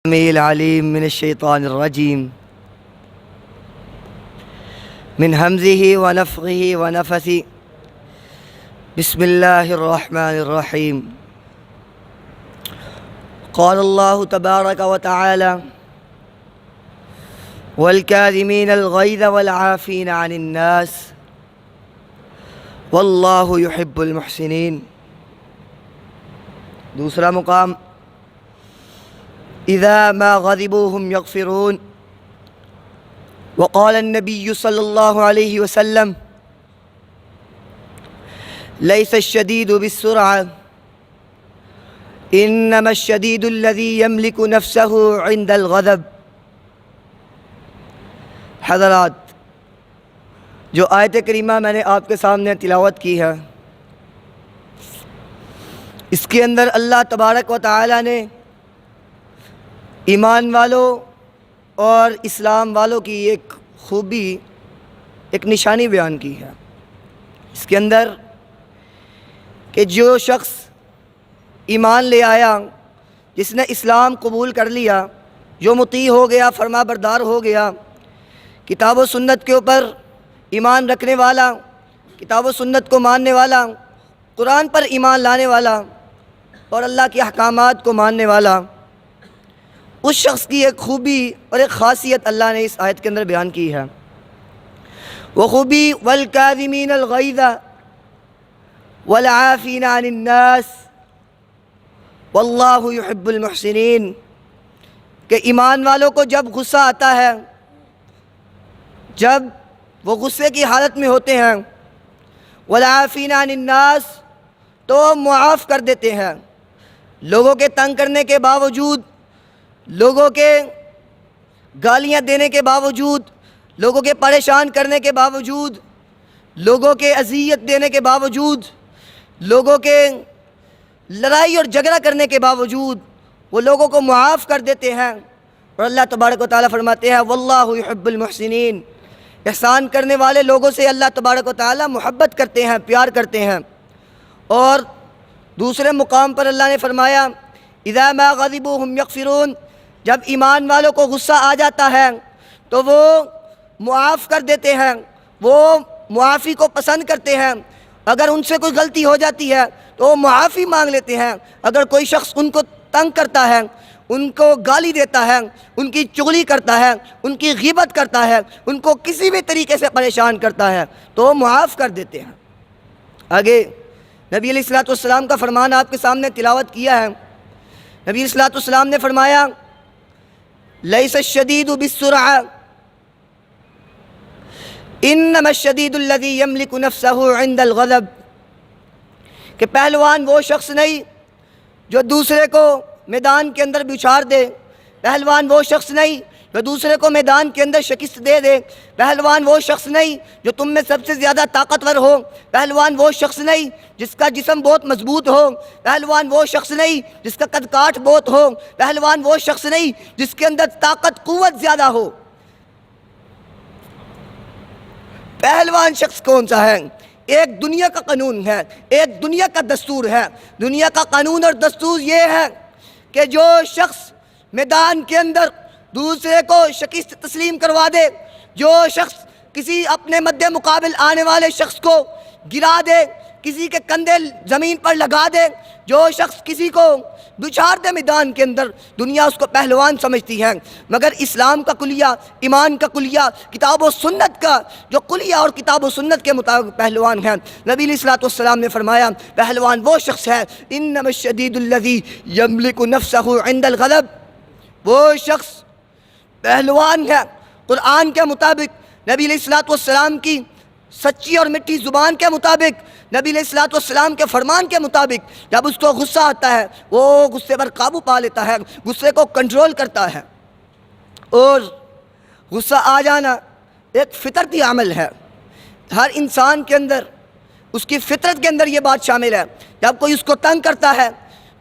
السميع العليم من الشيطان الرجيم من همزه ونفخه ونفثه بسم الله الرحمن الرحيم قال الله تبارك وتعالى والكاظمين الغيظ والعافين عن الناس والله يحب المحسنين۔ دوسرا مقام إذا ما غضبوا هم يغفرون۔ وقال النبي صلى الله عليه وسلم ليس الشديد بالسرعة إنما الشديد الذي يملك نفسه عند الغضب۔ حضرات، جو آیت کریمہ میں نے آپ کے سامنے تلاوت کی ہے، اس کے اندر اللہ تبارک و تعالی نے ایمان والوں اور اسلام والوں کی ایک خوبی، ایک نشانی بیان کی ہے۔ اس کے اندر کہ جو شخص ایمان لے آیا، جس نے اسلام قبول کر لیا، جو مطیع ہو گیا، فرما بردار ہو گیا، کتاب و سنت کے اوپر ایمان رکھنے والا، کتاب و سنت کو ماننے والا، قرآن پر ایمان لانے والا اور اللہ کے احکامات کو ماننے والا، اس شخص کی ایک خوبی اور ایک خاصیت اللہ نے اس آیت کے اندر بیان کی ہے۔ وہ خوبی والکاظمین الغیظ والعافین عن الناس واللہ یحب المحسنین، کہ ایمان والوں کو جب غصہ آتا ہے، جب وہ غصے کی حالت میں ہوتے ہیں، والعافین عن الناس، تو معاف کر دیتے ہیں، لوگوں کے تنگ کرنے کے باوجود، لوگوں کے گالیاں دینے کے باوجود، لوگوں کے پریشان کرنے کے باوجود، لوگوں کے اذیت دینے کے باوجود، لوگوں کے لڑائی اور جھگڑا کرنے کے باوجود وہ لوگوں کو معاف کر دیتے ہیں۔ اور اللہ تبارک و تعالیٰ فرماتے ہیں واللہ یحب المحسنین، احسان کرنے والے لوگوں سے اللہ تبارک و تعالیٰ محبت کرتے ہیں، پیار کرتے ہیں۔ اور دوسرے مقام پر اللہ نے فرمایا اذا ما غضبوا هم یغفرون، جب ایمان والوں کو غصہ آ جاتا ہے تو وہ معاف کر دیتے ہیں، وہ معافی کو پسند کرتے ہیں۔ اگر ان سے کوئی غلطی ہو جاتی ہے تو وہ معافی مانگ لیتے ہیں۔ اگر کوئی شخص ان کو تنگ کرتا ہے، ان کو گالی دیتا ہے، ان کی چغلی کرتا ہے، ان کی غیبت کرتا ہے، ان کو کسی بھی طریقے سے پریشان کرتا ہے تو وہ معاف کر دیتے ہیں۔ آگے نبی علیہ السلام کا فرمان آپ کے سامنے تلاوت کیا ہے۔ نبی علیہ السلام نے فرمایا لیس الشدید بالسرعہ انما الشدید الذی یملک نفسہ عند الغضب، کہ پہلوان وہ شخص نہیں جو دوسرے کو میدان کے اندر بچھار دے، پہلوان وہ شخص نہیں جو دوسرے کو میدان کے اندر شکست دے دے، پہلوان وہ شخص نہیں جو تم میں سب سے زیادہ طاقتور ہو، پہلوان وہ شخص نہیں جس کا جسم بہت مضبوط ہو، پہلوان وہ شخص نہیں جس کا قد کاٹ بہت ہو، پہلوان وہ شخص نہیں جس کے اندر طاقت قوت زیادہ ہو۔ پہلوان شخص کون سا ہے؟ ایک دنیا کا قانون ہے، ایک دنیا کا دستور ہے۔ دنیا کا قانون اور دستور یہ ہے کہ جو شخص میدان کے اندر دوسرے کو شکست تسلیم کروا دے، جو شخص کسی اپنے مد مقابل آنے والے شخص کو گرا دے، کسی کے کندھے زمین پر لگا دے، جو شخص کسی کو بچھار دے میدان کے اندر، دنیا اس کو پہلوان سمجھتی ہے۔ مگر اسلام کا کلیہ، ایمان کا کلیہ، کتاب و سنت کا جو کلیہ اور کتاب و سنت کے مطابق پہلوان ہے، نبی علیہ السلام نے فرمایا پہلوان وہ شخص ہے انما الشدید الذی یملک نفسہ عند الغضب، وہ شخص پہلوان ہے قرآن کے مطابق، نبی علیہ السلام کی سچی اور مٹھی زبان کے مطابق، نبی علیہ السلام کے فرمان کے مطابق۔ جب اس کو غصہ آتا ہے وہ غصے پر قابو پا لیتا ہے، غصے کو کنٹرول کرتا ہے۔ اور غصہ آ جانا ایک فطرتی عمل ہے، ہر انسان کے اندر، اس کی فطرت کے اندر یہ بات شامل ہے۔ جب کوئی اس کو تنگ کرتا ہے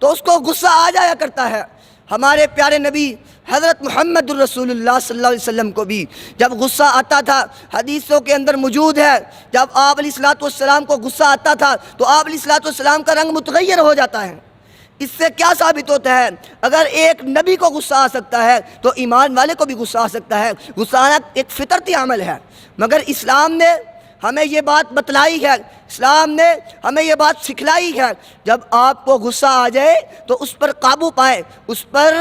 تو اس کو غصہ آ جایا کرتا ہے۔ ہمارے پیارے نبی حضرت محمد الرسول اللہ صلی اللہ علیہ وسلم کو بھی جب غصہ آتا تھا، حدیثوں کے اندر موجود ہے، جب آپ علیہ السلام کو غصہ آتا تھا تو آپ علیہ السلام کا رنگ متغیر ہو جاتا ہے، اس سے کیا ثابت ہوتا ہے؟ اگر ایک نبی کو غصہ آ سکتا ہے تو ایمان والے کو بھی غصہ آ سکتا ہے۔ غصہ آنا ایک فطرتی عمل ہے، مگر اسلام نے ہمیں یہ بات بتلائی ہے، اسلام نے ہمیں یہ بات سکھلائی ہے، جب آپ کو غصہ آ جائے تو اس پر قابو پائیں، اس پر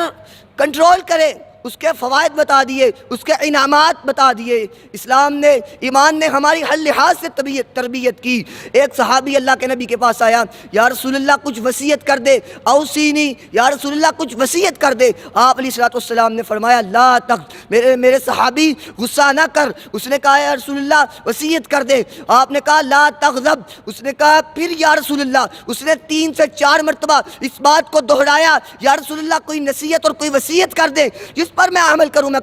کنٹرول کریں، اس کے فوائد بتا دیے، اس کے انعامات بتا دیے۔ اسلام نے، ایمان نے ہماری ہر لحاظ سے تربیت کی۔ ایک صحابی اللہ کے نبی کے پاس آیا، یا رسول اللہ کچھ وصیت کر دے، اوصینی، یا رسول اللہ کچھ وصیت کر دے۔ آپ علیہ السلام نے فرمایا لا میرے صحابی غصہ نہ کر۔ اس نے کہا یا رسول اللہ وصیت کر دے۔ آپ نے کہا لا تغضب۔ اس نے کہا پھر یا رسول اللہ۔ اس نے 3 سے 4 مرتبہ اس بات کو دہرایا، یا رسول اللہ کوئی نصیحت اور کوئی وصیت کر دے جس پر میں عمل کروں، میں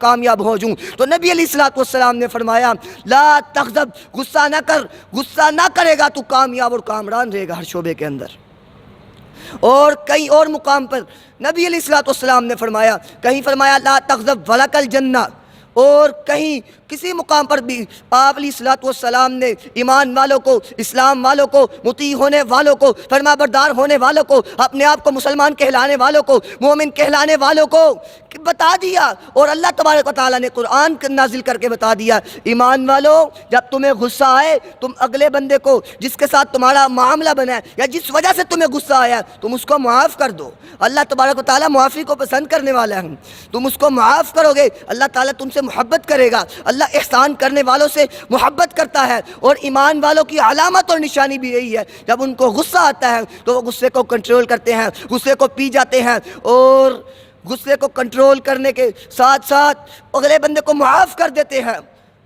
کامیاب ہو جوں۔ تو نبی علیہ السلام نے فرمایا لا تغضب، غصہ نہ کر، غصہ نہ کرے گا تو کامیاب اور کامران رہے گا ہر شعبے کے اندر۔ اور کئی اور مقام پر نبی علیہ السلام نے فرمایا، کہیں فرمایا لا تغضب ولک الجنہ، اور کہیں کسی مقام پر بھی آپ علیہ السلام نے ایمان والوں کو، اسلام والوں کو، مطیع ہونے والوں کو، فرما بردار ہونے والوں کو، اپنے آپ کو مسلمان کہلانے والوں کو، مومن کہلانے والوں کو بتا دیا۔ اور اللہ تبارک و تعالیٰ نے قرآن نازل کر کے بتا دیا، ایمان والوں جب تمہیں غصہ آئے، تم اگلے بندے کو جس کے ساتھ تمہارا معاملہ بنا ہے یا جس وجہ سے تمہیں غصہ آیا، تم اس کو معاف کر دو۔ اللہ تبارک و تعالیٰ معافی کو پسند کرنے والا ہے، تم اس کو معاف کرو گے، اللہ تعالیٰ تم سے محبت کرے گا۔ اللہ احسان کرنے والوں سے محبت کرتا ہے، اور ایمان والوں کی علامت اور نشانی بھی یہی ہے، جب ان کو غصہ آتا ہے تو وہ غصے کو کنٹرول کرتے ہیں، غصے کو پی جاتے ہیں، اور غصے کو کنٹرول کرنے کے ساتھ ساتھ اگلے بندے کو معاف کر دیتے ہیں۔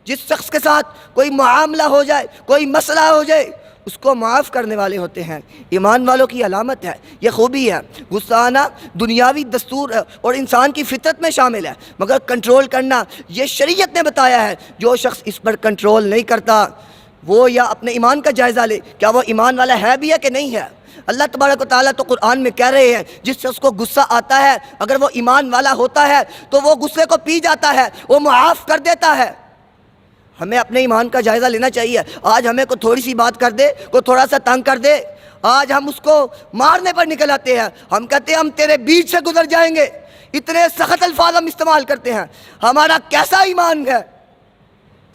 جس شخص کے ساتھ کوئی معاملہ ہو جائے، کوئی مسئلہ ہو جائے، اس کو معاف کرنے والے ہوتے ہیں۔ ایمان والوں کی علامت ہے، یہ خوبی ہے۔ غصہ آنا دنیاوی دستور ہے اور انسان کی فطرت میں شامل ہے، مگر کنٹرول کرنا یہ شریعت نے بتایا ہے۔ جو شخص اس پر کنٹرول نہیں کرتا وہ یا اپنے ایمان کا جائزہ لے، کیا وہ ایمان والا ہے بھی ہے کہ نہیں ہے۔ اللہ تبارک و تعالیٰ تو قرآن میں کہہ رہے ہیں جس شخص کو غصہ آتا ہے اگر وہ ایمان والا ہوتا ہے تو وہ غصے کو پی جاتا ہے، وہ معاف کر دیتا ہے۔ ہمیں اپنے ایمان کا جائزہ لینا چاہیے۔ آج ہمیں کوئی تھوڑی سی بات کر دے، کوئی تھوڑا سا تنگ کر دے، آج ہم اس کو مارنے پر نکل آتے ہیں، ہم کہتے ہیں ہم تیرے بیچ سے گزر جائیں گے، اتنے سخت الفاظ ہم استعمال کرتے ہیں۔ ہمارا کیسا ایمان ہے؟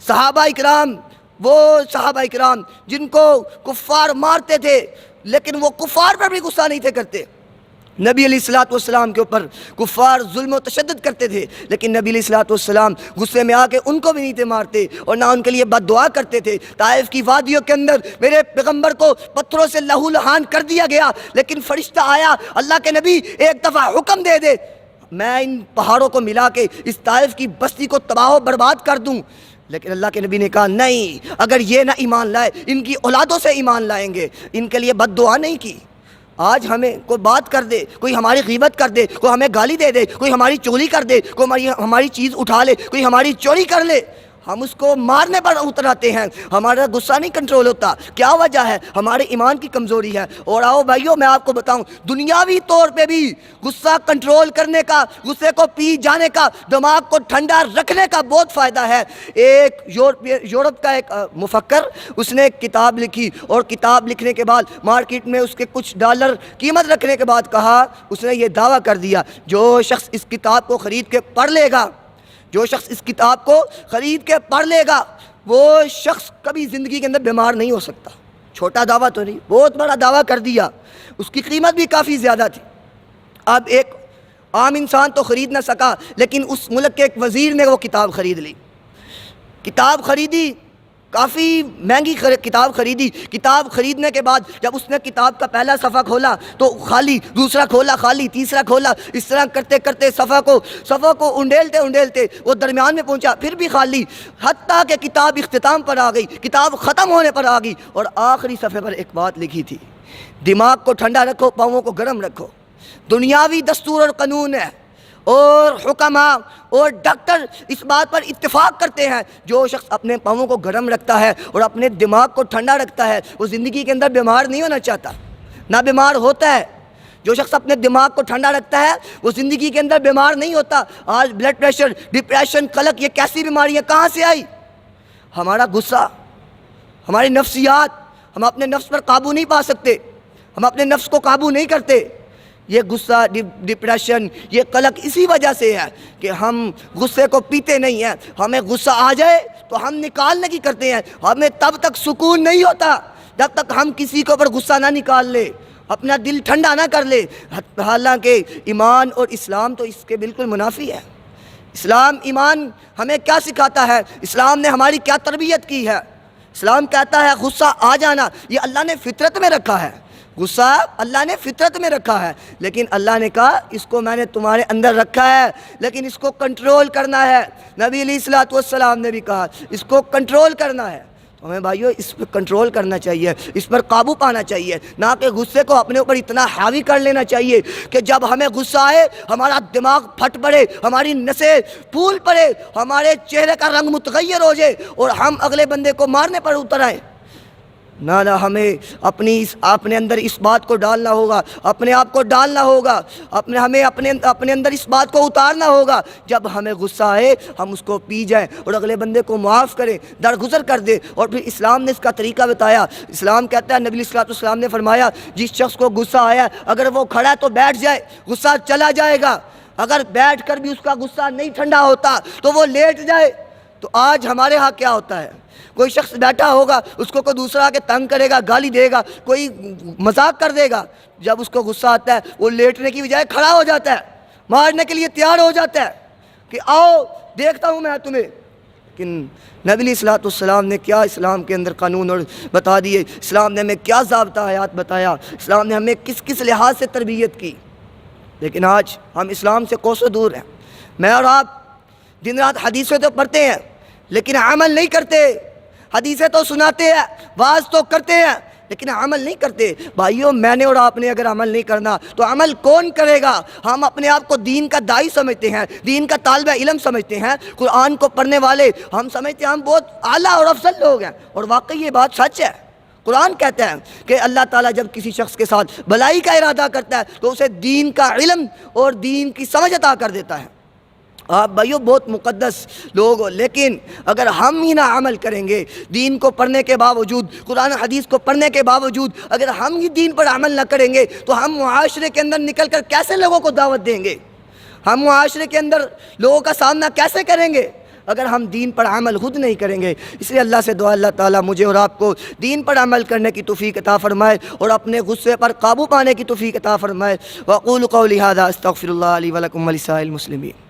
صحابہ اکرام، وہ صحابہ اکرام جن کو کفار مارتے تھے لیکن وہ کفار پر بھی غصہ نہیں تھے کرتے۔ نبی علیہ السلام کے اوپر کفار ظلم و تشدد کرتے تھے، لیکن نبی علیہ السلام غصے میں آ کے ان کو بھی نہیں تھے مارتے اور نہ ان کے لیے بد دعا کرتے تھے۔ طائف کی وادیوں کے اندر میرے پیغمبر کو پتھروں سے لہو لہان کر دیا گیا، لیکن فرشتہ آیا، اللہ کے نبی ایک دفعہ حکم دے دے، میں ان پہاڑوں کو ملا کے اس طائف کی بستی کو تباہ و برباد کر دوں۔ لیکن اللہ کے نبی نے کہا نہیں، اگر یہ نہ ایمان لائے ان کی اولادوں سے ایمان لائیں گے۔ ان کے لیے بد دعا نہیں کی۔ آج ہمیں کوئی بات کر دے، کوئی ہماری غیبت کر دے، کوئی ہمیں گالی دے دے، کوئی ہماری چغلی کر دے، کوئی ہماری چیز اٹھا لے، کوئی ہماری چوری کر لے، ہم اس کو مارنے پر اتر آتے ہیں، ہمارا غصہ نہیں کنٹرول ہوتا۔ کیا وجہ ہے؟ ہمارے ایمان کی کمزوری ہے۔ اور آؤ بھائیو، میں آپ کو بتاؤں دنیاوی طور پہ بھی غصہ کنٹرول کرنے کا، غصے کو پی جانے کا، دماغ کو ٹھنڈا رکھنے کا بہت فائدہ ہے۔ ایک یورپ کا ایک مفکر، اس نے ایک کتاب لکھی، اور کتاب لکھنے کے بعد مارکیٹ میں اس کے کچھ ڈالر قیمت رکھنے کے بعد کہا، اس نے یہ دعویٰ کر دیا جو شخص اس کتاب کو خرید کے پڑھ لے گا، جو شخص اس کتاب کو خرید کے پڑھ لے گا، وہ شخص کبھی زندگی کے اندر بیمار نہیں ہو سکتا۔ چھوٹا دعویٰ تو نہیں، بہت بڑا دعویٰ کر دیا۔ اس کی قیمت بھی کافی زیادہ تھی۔ اب ایک عام انسان تو خرید نہ سکا، لیکن اس ملک کے ایک وزیر نے وہ کتاب خرید لی۔ کتاب خریدی، کافی مہنگی کتاب خریدی۔ کتاب خریدنے کے بعد جب اس نے کتاب کا پہلا صفحہ کھولا تو خالی، دوسرا کھولا خالی، تیسرا کھولا، اس طرح کرتے کرتے صفحہ کو انڈیلتے وہ درمیان میں پہنچا، پھر بھی خالی، حتیٰ کہ کتاب اختتام پر آ گئی، کتاب ختم ہونے پر آ گئی، اور آخری صفحے پر ایک بات لکھی تھی، دماغ کو ٹھنڈا رکھو، پاؤں کو گرم رکھو۔ دنیاوی دستور اور قانون ہے، اور حکماء اور ڈاکٹر اس بات پر اتفاق کرتے ہیں جو شخص اپنے پاؤں کو گرم رکھتا ہے اور اپنے دماغ کو ٹھنڈا رکھتا ہے وہ زندگی کے اندر بیمار نہیں ہونا چاہتا، نہ بیمار ہوتا ہے۔ جو شخص اپنے دماغ کو ٹھنڈا رکھتا ہے وہ زندگی کے اندر بیمار نہیں ہوتا۔ آج بلڈ پریشر، ڈپریشن، قلق، یہ کیسی بیماریاں کہاں سے آئی؟ ہمارا غصہ، ہماری نفسیات، ہم اپنے نفس پر قابو نہیں پا سکتے، ہم اپنے نفس کو قابو نہیں کرتے۔ یہ غصہ، ڈپریشن، یہ قلق اسی وجہ سے ہے کہ ہم غصے کو پیتے نہیں ہیں۔ ہمیں غصہ آ جائے تو ہم نکالنے کی کرتے ہیں، ہمیں تب تک سکون نہیں ہوتا جب تک ہم کسی کے اوپر غصہ نہ نکال لے، اپنا دل ٹھنڈا نہ کر لے۔ حالانکہ ایمان اور اسلام تو اس کے بالکل منافی ہے۔ اسلام ایمان ہمیں کیا سکھاتا ہے؟ اسلام نے ہماری کیا تربیت کی ہے؟ اسلام کہتا ہے غصہ آ جانا یہ اللہ نے فطرت میں رکھا ہے، غصہ اللہ نے فطرت میں رکھا ہے، لیکن اللہ نے کہا اس کو میں نے تمہارے اندر رکھا ہے، لیکن اس کو کنٹرول کرنا ہے۔ نبی علیہ الصلوۃ والسلام نے بھی کہا اس کو کنٹرول کرنا ہے۔ تو ہمیں بھائیو اس پر کنٹرول کرنا چاہیے، اس پر قابو پانا چاہیے، نہ کہ غصے کو اپنے اوپر اتنا حاوی کر لینا چاہیے کہ جب ہمیں غصہ آئے ہمارا دماغ پھٹ پڑے، ہماری نسیں پھول پڑے، ہمارے چہرے کا رنگ متغیر ہو جائے اور ہم اگلے بندے کو مارنے پر اتر آئیں۔ نہ ہمیں اپنے اندر اس بات کو ڈالنا ہوگا، اپنے آپ کو ڈالنا ہوگا، ہمیں اپنے اندر اس بات کو اتارنا ہوگا جب ہمیں غصہ آئے ہم اس کو پی جائیں اور اگلے بندے کو معاف کریں، درگزر کر دیں۔ اور پھر اسلام نے اس کا طریقہ بتایا۔ اسلام کہتا ہے، نبی علیہ الصلوۃ والسلام نے فرمایا جس شخص کو غصہ آیا اگر وہ کھڑا ہے تو بیٹھ جائے، غصہ چلا جائے گا۔ اگر بیٹھ کر بھی اس کا غصہ نہیں ٹھنڈا ہوتا تو وہ لیٹ جائے۔ تو آج ہمارے ہاں کیا ہوتا ہے؟ کوئی شخص بیٹھا ہوگا، اس کو کوئی دوسرا آ کے تنگ کرے گا، گالی دے گا، کوئی مذاق کر دے گا، جب اس کو غصہ آتا ہے وہ لیٹنے کی بجائے کھڑا ہو جاتا ہے، مارنے کے لیے تیار ہو جاتا ہے کہ آؤ دیکھتا ہوں میں تمہیں۔ لیکن نبی علیہ الصلوۃ والسلام نے کیا اسلام کے اندر قانون اور بتا دیے، اسلام نے ہمیں کیا ضابطہ حیات بتایا، اسلام نے ہمیں کس کس لحاظ سے تربیت کی۔ لیکن آج ہم اسلام سے کوسوں دور ہیں۔ میں اور آپ دن رات حدیثیں تو پڑھتے ہیں لیکن عمل نہیں کرتے، حدیثیں تو سناتے ہیں، واعظ تو کرتے ہیں لیکن عمل نہیں کرتے۔ بھائیوں میں نے اور آپ نے اگر عمل نہیں کرنا تو عمل کون کرے گا؟ ہم اپنے آپ کو دین کا داعی سمجھتے ہیں، دین کا طالب علم سمجھتے ہیں، قرآن کو پڑھنے والے ہم سمجھتے ہیں ہم بہت اعلیٰ اور افضل لوگ ہیں، اور واقعی یہ بات سچ ہے۔ قرآن کہتا ہے کہ اللہ تعالیٰ جب کسی شخص کے ساتھ بھلائی کا ارادہ کرتا ہے تو اسے دین کا علم اور دین کی سمجھ عطا کر دیتا ہے۔ آپ بھائیو بہت مقدس لوگ ہو، لیکن اگر ہم ہی نہ عمل کریں گے، دین کو پڑھنے کے باوجود، قرآن حدیث کو پڑھنے کے باوجود اگر ہم ہی دین پر عمل نہ کریں گے تو ہم معاشرے کے اندر نکل کر کیسے لوگوں کو دعوت دیں گے؟ ہم معاشرے کے اندر لوگوں کا سامنا کیسے کریں گے اگر ہم دین پر عمل خود نہیں کریں گے؟ اس لیے اللہ سے دعا اللہ تعالیٰ مجھے اور آپ کو دین پر عمل کرنے کی توفیق عطا فرمائے اور اپنے غصے پر قابو پانے کی توفیق عطا فرمائے۔ وَأَقُولُ قَوْلِي هَذَا أَسْتَغْفِرُ اللَّهَ لِي وَلَكُمْ وَلِسَائِرِ الْمُسْلِمِينَ۔